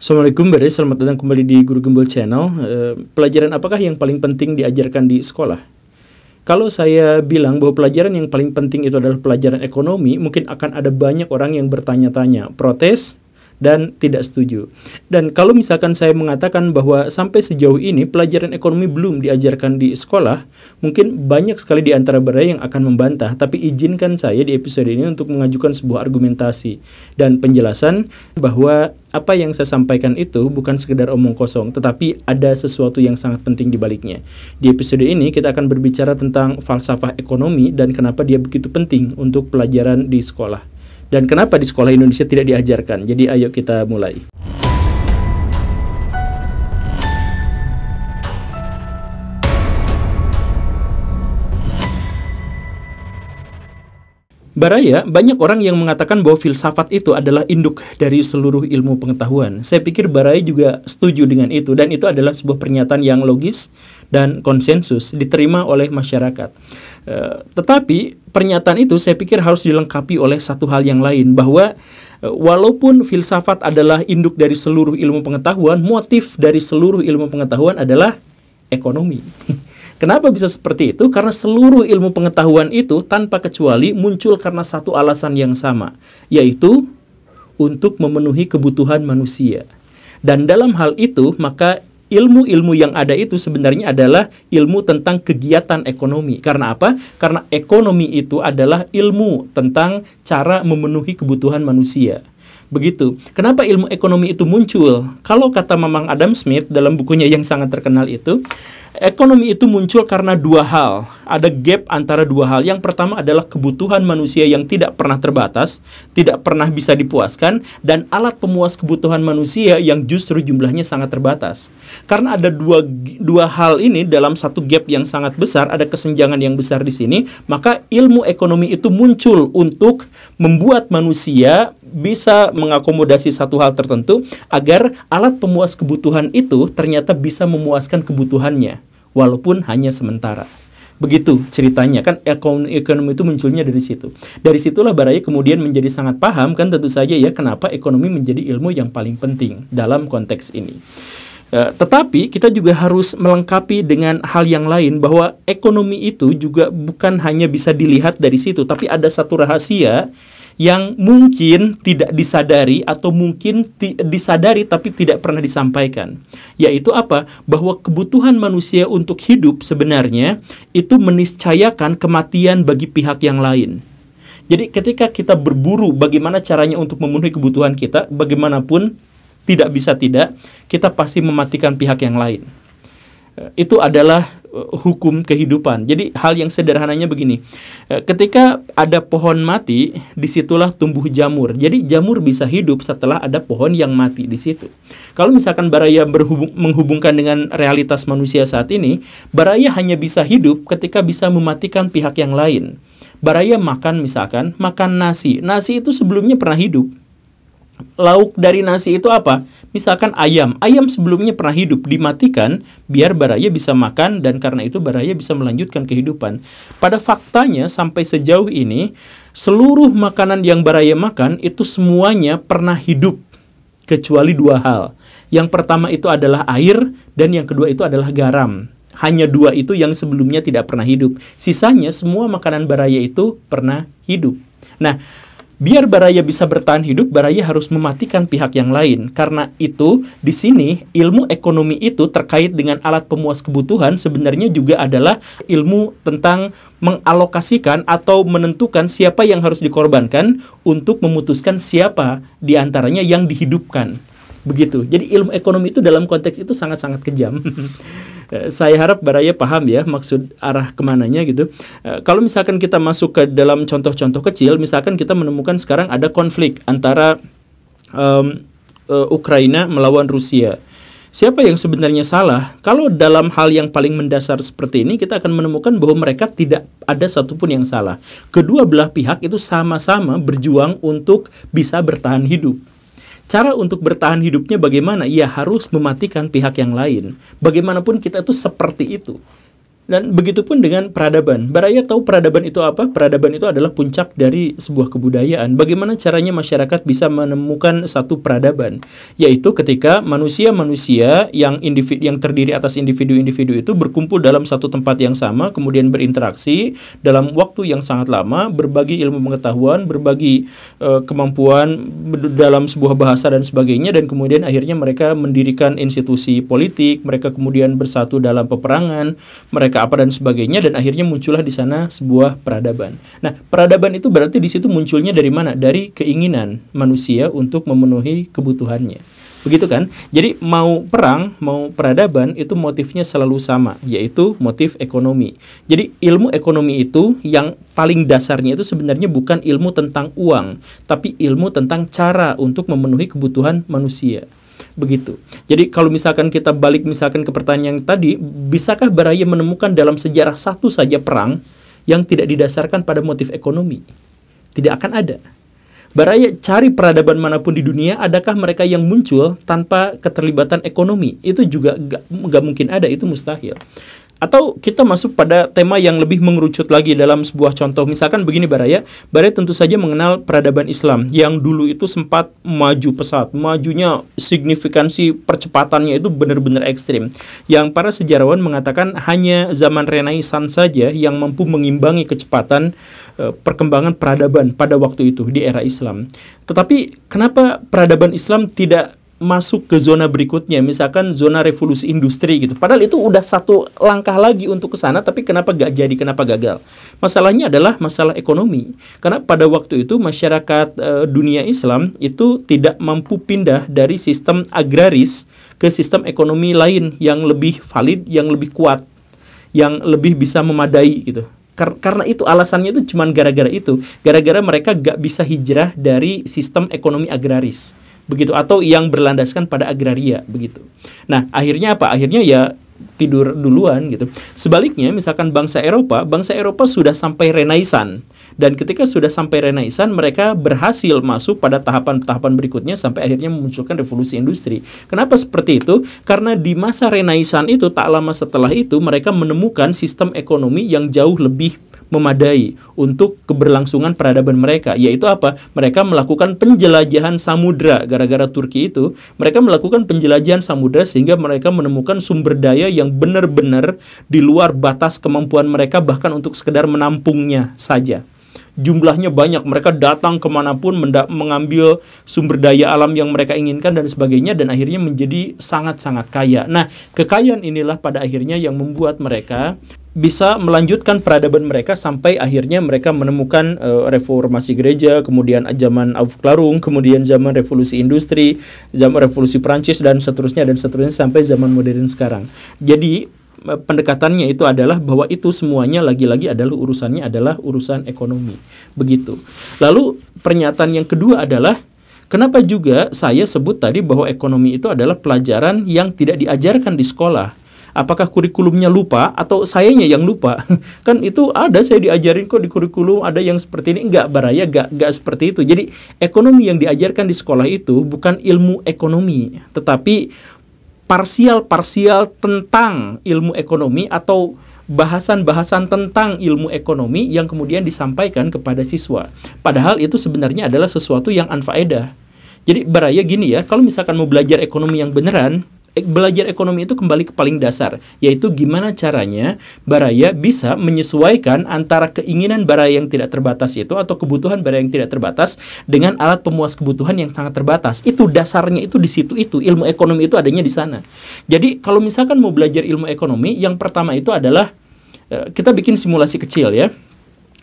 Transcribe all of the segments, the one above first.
Assalamualaikum Bare, selamat datang kembali di Guru Gembul Channel. Pelajaran apakah yang paling penting diajarkan di sekolah? Kalau saya bilang bahwa pelajaran yang paling penting itu adalah pelajaran ekonomi, mungkin akan ada banyak orang yang bertanya-tanya, protes, dan tidak setuju. Dan kalau misalkan saya mengatakan bahwa sampai sejauh ini pelajaran ekonomi belum diajarkan di sekolah, mungkin banyak sekali di antara Bare yang akan membantah. Tapi izinkan saya di episode ini untuk mengajukan sebuah argumentasi dan penjelasan bahwa apa yang saya sampaikan itu bukan sekedar omong kosong, tetapi ada sesuatu yang sangat penting di baliknya. Di episode ini kita akan berbicara tentang falsafah ekonomi dan kenapa dia begitu penting untuk pelajaran di sekolah. Dan kenapa di sekolah Indonesia tidak diajarkan. Jadi ayo kita mulai. Baraya, banyak orang yang mengatakan bahwa filsafat itu adalah induk dari seluruh ilmu pengetahuan. Saya pikir Baraya juga setuju dengan itu, dan itu adalah sebuah pernyataan yang logis dan konsensus diterima oleh masyarakat. Tetapi pernyataan itu saya pikir harus dilengkapi oleh satu hal yang lain, bahwa walaupun filsafat adalah induk dari seluruh ilmu pengetahuan, motif dari seluruh ilmu pengetahuan adalah ekonomi. Kenapa bisa seperti itu? Karena seluruh ilmu pengetahuan itu tanpa kecuali muncul karena satu alasan yang sama, yaitu untuk memenuhi kebutuhan manusia. Dan dalam hal itu, maka ilmu-ilmu yang ada itu sebenarnya adalah ilmu tentang kegiatan ekonomi. Karena apa? Karena ekonomi itu adalah ilmu tentang cara memenuhi kebutuhan manusia. Begitu. Kenapa ilmu ekonomi itu muncul? Kalau kata Mamang Adam Smith dalam bukunya yang sangat terkenal itu, ekonomi itu muncul karena dua hal. Ada gap antara dua hal. Yang pertama adalah kebutuhan manusia yang tidak pernah terbatas, tidak pernah bisa dipuaskan, dan alat pemuas kebutuhan manusia yang justru jumlahnya sangat terbatas. Karena ada dua hal ini dalam satu gap yang sangat besar, ada kesenjangan yang besar di sini, maka ilmu ekonomi itu muncul untuk membuat manusia bisa mengakomodasi satu hal tertentu agar alat pemuas kebutuhan itu ternyata bisa memuaskan kebutuhannya walaupun hanya sementara. Begitu ceritanya, kan ekonomi itu munculnya dari situ. Dari situlah Baraya kemudian menjadi sangat paham, kan tentu saja ya, kenapa ekonomi menjadi ilmu yang paling penting dalam konteks ini. Tetapi kita juga harus melengkapi dengan hal yang lain, bahwa ekonomi itu juga bukan hanya bisa dilihat dari situ, tapi ada satu rahasia yang mungkin tidak disadari atau mungkin disadari tapi tidak pernah disampaikan. Yaitu apa? Bahwa kebutuhan manusia untuk hidup sebenarnya itu meniscayakan kematian bagi pihak yang lain. Jadi ketika kita berburu bagaimana caranya untuk memenuhi kebutuhan kita, bagaimanapun tidak bisa tidak, kita pasti mematikan pihak yang lain. Itu adalah hukum kehidupan. Jadi hal yang sederhananya begini, ketika ada pohon mati, disitulah tumbuh jamur. Jadi jamur bisa hidup setelah ada pohon yang mati di situ. Kalau misalkan Baraya menghubungkan dengan realitas manusia saat ini, Baraya hanya bisa hidup ketika bisa mematikan pihak yang lain. Baraya makan misalkan, makan nasi. Nasi itu sebelumnya pernah hidup. Lauk dari nasi itu apa? Misalkan ayam. Ayam sebelumnya pernah hidup, dimatikan biar Baraya bisa makan, dan karena itu Baraya bisa melanjutkan kehidupan. Pada faktanya sampai sejauh ini, seluruh makanan yang Baraya makan itu semuanya pernah hidup kecuali dua hal. Yang pertama itu adalah air, dan yang kedua itu adalah garam. Hanya dua itu yang sebelumnya tidak pernah hidup. Sisanya semua makanan Baraya itu pernah hidup. Nah, biar Baraya bisa bertahan hidup, Baraya harus mematikan pihak yang lain. Karena itu, di sini ilmu ekonomi itu terkait dengan alat pemuas kebutuhan sebenarnya juga adalah ilmu tentang mengalokasikan atau menentukan siapa yang harus dikorbankan untuk memutuskan siapa di antaranya yang dihidupkan. Begitu. Jadi ilmu ekonomi itu dalam konteks itu sangat-sangat kejam. Saya harap Baraya paham ya maksud arah kemananya gitu. Kalau misalkan kita masuk ke dalam contoh-contoh kecil, misalkan kita menemukan sekarang ada konflik antara Ukraina melawan Rusia. Siapa yang sebenarnya salah? Kalau dalam hal yang paling mendasar seperti ini, kita akan menemukan bahwa mereka tidak ada satupun yang salah. Kedua belah pihak itu sama-sama berjuang untuk bisa bertahan hidup. Cara untuk bertahan hidupnya bagaimana? Ya harus mematikan pihak yang lain. Bagaimanapun kita itu seperti itu. Dan begitupun dengan peradaban. Baraya tahu peradaban itu apa? Peradaban itu adalah puncak dari sebuah kebudayaan. Bagaimana caranya masyarakat bisa menemukan satu peradaban? Yaitu ketika manusia-manusia yang terdiri atas individu-individu itu berkumpul dalam satu tempat yang sama, kemudian berinteraksi dalam waktu yang sangat lama, berbagi ilmu pengetahuan, berbagi kemampuan dalam sebuah bahasa dan sebagainya, dan kemudian akhirnya mereka mendirikan institusi politik, mereka kemudian bersatu dalam peperangan, mereka apa dan sebagainya, dan akhirnya muncullah di sana sebuah peradaban. Nah, peradaban itu berarti di situ munculnya dari mana? Dari keinginan manusia untuk memenuhi kebutuhannya. Begitu kan? Jadi mau perang, mau peradaban itu motifnya selalu sama, yaitu motif ekonomi. Jadi ilmu ekonomi itu yang paling dasarnya itu sebenarnya bukan ilmu tentang uang, tapi ilmu tentang cara untuk memenuhi kebutuhan manusia. Begitu. Jadi kalau misalkan kita balik misalkan ke pertanyaan tadi, bisakah Baraya menemukan dalam sejarah satu saja perang yang tidak didasarkan pada motif ekonomi? Tidak akan ada. Baraya cari peradaban manapun di dunia, adakah mereka yang muncul tanpa keterlibatan ekonomi? Itu juga gak mungkin ada, itu mustahil. Atau kita masuk pada tema yang lebih mengerucut lagi dalam sebuah contoh. Misalkan begini Baraya tentu saja mengenal peradaban Islam yang dulu itu sempat maju pesat. Majunya signifikansi percepatannya itu benar-benar ekstrim. Yang para sejarawan mengatakan hanya zaman Renaissance saja yang mampu mengimbangi kecepatan perkembangan peradaban pada waktu itu di era Islam. Tetapi kenapa peradaban Islam tidak masuk ke zona berikutnya, misalkan zona revolusi industri gitu. Padahal itu udah satu langkah lagi untuk ke sana, tapi kenapa gak jadi, kenapa gagal? Masalahnya adalah masalah ekonomi. Karena pada waktu itu masyarakat dunia Islam itu tidak mampu pindah dari sistem agraris ke sistem ekonomi lain yang lebih valid, yang lebih kuat, yang lebih bisa memadai gitu. Karena itu alasannya itu cuma gara-gara itu. Gara-gara mereka gak bisa hijrah dari sistem ekonomi agraris. Begitu, atau yang berlandaskan pada agraria begitu. Nah, akhirnya apa? Akhirnya ya tidur duluan gitu. Sebaliknya, misalkan bangsa Eropa sudah sampai Renaissance. Dan ketika sudah sampai Renaissance, mereka berhasil masuk pada tahapan-tahapan berikutnya sampai akhirnya memunculkan revolusi industri. Kenapa seperti itu? Karena di masa Renaissance itu, tak lama setelah itu, mereka menemukan sistem ekonomi yang jauh lebih memadai untuk keberlangsungan peradaban mereka, yaitu apa? Mereka melakukan penjelajahan samudra. Gara-gara Turki itu, mereka melakukan penjelajahan samudra sehingga mereka menemukan sumber daya yang benar-benar di luar batas kemampuan mereka, bahkan untuk sekedar menampungnya saja. Jumlahnya banyak, mereka datang kemanapun mengambil sumber daya alam yang mereka inginkan dan sebagainya, dan akhirnya menjadi sangat-sangat kaya. Nah, kekayaan inilah pada akhirnya yang membuat mereka bisa melanjutkan peradaban mereka sampai akhirnya mereka menemukan reformasi gereja, kemudian zaman Aufklärung, kemudian zaman revolusi industri, zaman revolusi Prancis, dan seterusnya sampai zaman modern sekarang. Jadi pendekatannya itu adalah bahwa itu semuanya lagi-lagi adalah urusan ekonomi. Begitu. Lalu pernyataan yang kedua adalah kenapa juga saya sebut tadi bahwa ekonomi itu adalah pelajaran yang tidak diajarkan di sekolah. Apakah kurikulumnya lupa atau sayanya yang lupa? Kan itu ada, saya diajarin kok di kurikulum, ada yang seperti ini. Enggak, Baraya, enggak seperti itu. Jadi ekonomi yang diajarkan di sekolah itu bukan ilmu ekonomi, tetapi parsial-parsial tentang ilmu ekonomi atau bahasan-bahasan tentang ilmu ekonomi yang kemudian disampaikan kepada siswa. Padahal itu sebenarnya adalah sesuatu yang anfaedah. Jadi Baraya gini ya, kalau misalkan mau belajar ekonomi yang beneran, belajar ekonomi itu kembali ke paling dasar, yaitu gimana caranya Baraya bisa menyesuaikan antara keinginan Baraya yang tidak terbatas itu atau kebutuhan Baraya yang tidak terbatas dengan alat pemuas kebutuhan yang sangat terbatas. Itu dasarnya itu di situ, itu ilmu ekonomi itu adanya di sana. Jadi kalau misalkan mau belajar ilmu ekonomi, yang pertama itu adalah kita bikin simulasi kecil ya.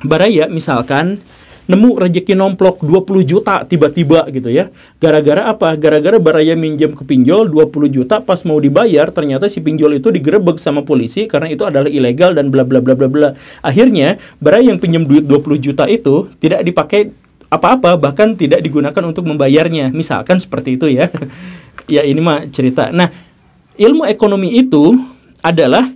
Baraya misalkan nemu rezeki nomplok 20 juta tiba-tiba gitu ya. Gara-gara apa? Gara-gara Baraya minjem ke pinjol 20 juta, pas mau dibayar ternyata si pinjol itu digerebek sama polisi karena itu adalah ilegal dan bla bla bla bla bla. Akhirnya Baraya yang pinjam duit 20 juta itu tidak dipakai apa-apa, bahkan tidak digunakan untuk membayarnya. Misalkan seperti itu ya. Ya ini mah cerita. Nah, ilmu ekonomi itu adalah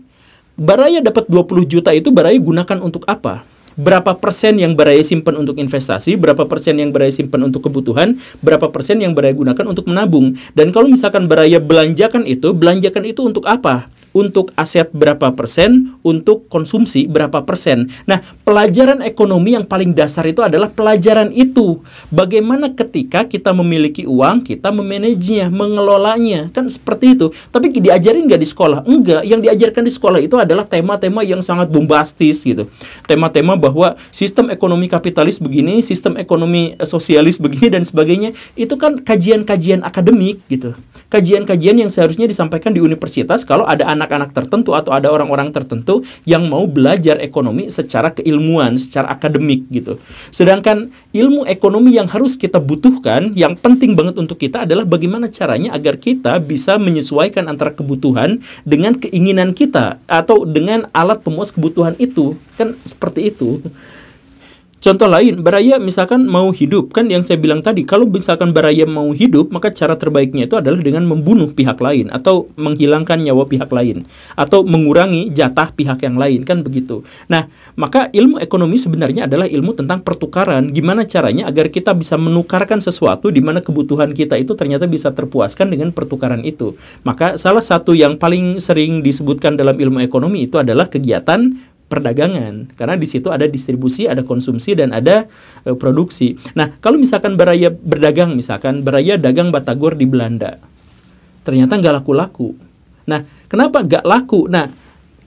Baraya dapat 20 juta itu Baraya gunakan untuk apa? Berapa persen yang Baraya simpan untuk investasi, berapa persen yang Baraya simpan untuk kebutuhan, berapa persen yang Baraya gunakan untuk menabung. Dan kalau misalkan Baraya belanjakan itu untuk apa? untuk aset berapa persen, untuk konsumsi berapa persen. Nah, pelajaran ekonomi yang paling dasar itu adalah pelajaran itu. Bagaimana ketika kita memiliki uang, kita memanajenya, mengelolanya. Kan seperti itu. Tapi diajarin nggak di sekolah? Enggak. Yang diajarkan di sekolah itu adalah tema-tema yang sangat bombastis gitu. Tema-tema bahwa sistem ekonomi kapitalis begini, sistem ekonomi sosialis begini, dan sebagainya. Itu kan kajian-kajian akademik gitu. Kajian-kajian yang seharusnya disampaikan di universitas kalau ada anak-anak tertentu atau ada orang-orang tertentu yang mau belajar ekonomi secara keilmuan, secara akademik gitu. Sedangkan ilmu ekonomi yang harus kita butuhkan, yang penting banget untuk kita adalah bagaimana caranya agar kita bisa menyesuaikan antara kebutuhan dengan keinginan kita atau dengan alat pemuas kebutuhan itu. Kan seperti itu. Contoh lain, Baraya misalkan mau hidup, kan yang saya bilang tadi, kalau misalkan Baraya mau hidup, maka cara terbaiknya itu adalah dengan membunuh pihak lain, atau menghilangkan nyawa pihak lain, atau mengurangi jatah pihak yang lain, kan begitu. Nah, maka ilmu ekonomi sebenarnya adalah ilmu tentang pertukaran, gimana caranya agar kita bisa menukarkan sesuatu di mana kebutuhan kita itu ternyata bisa terpuaskan dengan pertukaran itu. Maka salah satu yang paling sering disebutkan dalam ilmu ekonomi itu adalah kegiatan perdagangan, karena di situ ada distribusi, ada konsumsi, dan ada produksi. Nah, kalau misalkan Baraya berdagang, misalkan Baraya dagang batagor di Belanda, ternyata nggak laku-laku. Nah, kenapa nggak laku? Nah,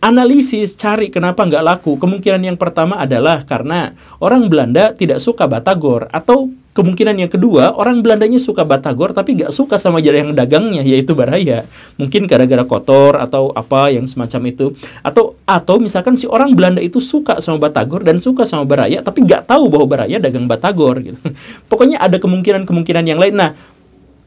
analisis, cari kenapa nggak laku. Kemungkinan yang pertama adalah karena orang Belanda tidak suka batagor, atau kemungkinan yang kedua, orang Belandanya suka batagor tapi nggak suka sama yang dagangnya, yaitu Baraya. Mungkin gara-gara kotor atau apa yang semacam itu. Atau misalkan si orang Belanda itu suka sama batagor dan suka sama Baraya, tapi nggak tahu bahwa Baraya dagang batagor gitu. Pokoknya ada kemungkinan-kemungkinan yang lain. Nah,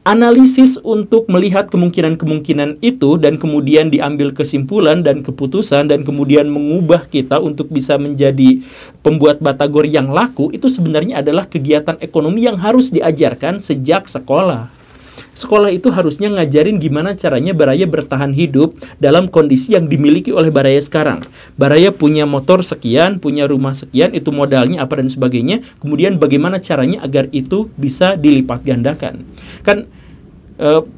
analisis untuk melihat kemungkinan-kemungkinan itu dan kemudian diambil kesimpulan dan keputusan dan kemudian mengubah kita untuk bisa menjadi pembuat batagor yang laku, itu sebenarnya adalah kegiatan ekonomi yang harus diajarkan sejak sekolah. Sekolah itu harusnya ngajarin gimana caranya Baraya bertahan hidup dalam kondisi yang dimiliki oleh Baraya sekarang. Baraya punya motor sekian, punya rumah sekian, itu modalnya apa dan sebagainya. Kemudian bagaimana caranya agar itu bisa dilipat gandakan. Kan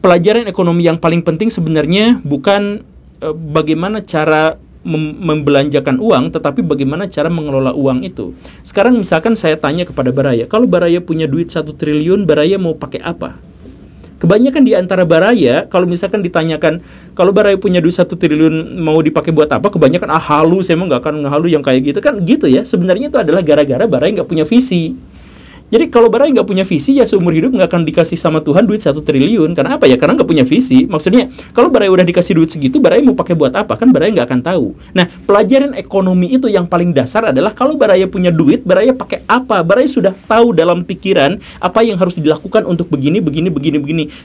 pelajaran ekonomi yang paling penting sebenarnya bukan bagaimana cara membelanjakan uang, tetapi bagaimana cara mengelola uang itu. Sekarang misalkan saya tanya kepada Baraya, kalau Baraya punya duit 1 triliun, Baraya mau pakai apa? Kebanyakan di antara Baraya, kalau misalkan ditanyakan, kalau Baraya punya duit 1 triliun mau dipakai buat apa? Kebanyakan, halu, saya emang nggak akan ngehalu yang kayak gitu. Kan gitu ya, sebenarnya itu adalah gara-gara Baraya nggak punya visi. Jadi kalau Baraya nggak punya visi, ya seumur hidup nggak akan dikasih sama Tuhan duit 1 triliun. Karena apa ya? Karena nggak punya visi. Maksudnya, kalau Baraya udah dikasih duit segitu, Baraya mau pakai buat apa? Kan Baraya nggak akan tahu. Nah, pelajaran ekonomi itu yang paling dasar adalah kalau Baraya punya duit, Baraya pakai apa? Baraya sudah tahu dalam pikiran apa yang harus dilakukan untuk begini.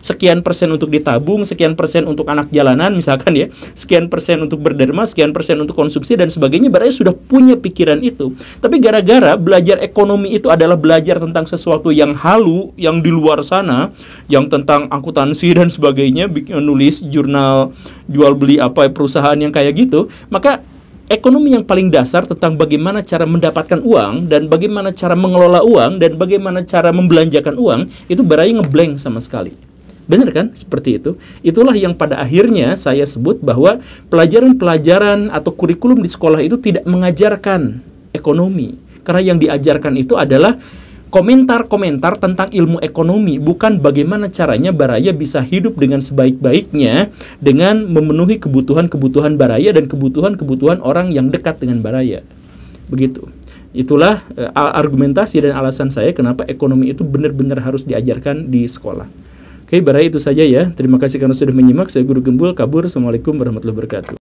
Sekian persen untuk ditabung, sekian persen untuk anak jalanan, misalkan ya. Sekian persen untuk berderma, sekian persen untuk konsumsi, dan sebagainya. Baraya sudah punya pikiran itu. Tapi gara-gara belajar ekonomi itu adalah belajar tentang sesuatu yang halu, yang di luar sana, yang tentang akuntansi dan sebagainya, nulis jurnal jual beli apa perusahaan yang kayak gitu, maka ekonomi yang paling dasar tentang bagaimana cara mendapatkan uang dan bagaimana cara mengelola uang dan bagaimana cara membelanjakan uang, itu Baraya ngeblank sama sekali. Benar kan? Seperti itu. Itulah yang pada akhirnya saya sebut bahwa pelajaran-pelajaran atau kurikulum di sekolah itu tidak mengajarkan ekonomi. Karena yang diajarkan itu adalah komentar-komentar tentang ilmu ekonomi, bukan bagaimana caranya Baraya bisa hidup dengan sebaik-baiknya dengan memenuhi kebutuhan-kebutuhan Baraya dan kebutuhan-kebutuhan orang yang dekat dengan Baraya. Begitu. Itulah argumentasi dan alasan saya kenapa ekonomi itu benar-benar harus diajarkan di sekolah. Oke, Baraya itu saja ya. Terima kasih karena sudah menyimak. Saya Guru Gembul, kabur. Assalamualaikum warahmatullahi wabarakatuh.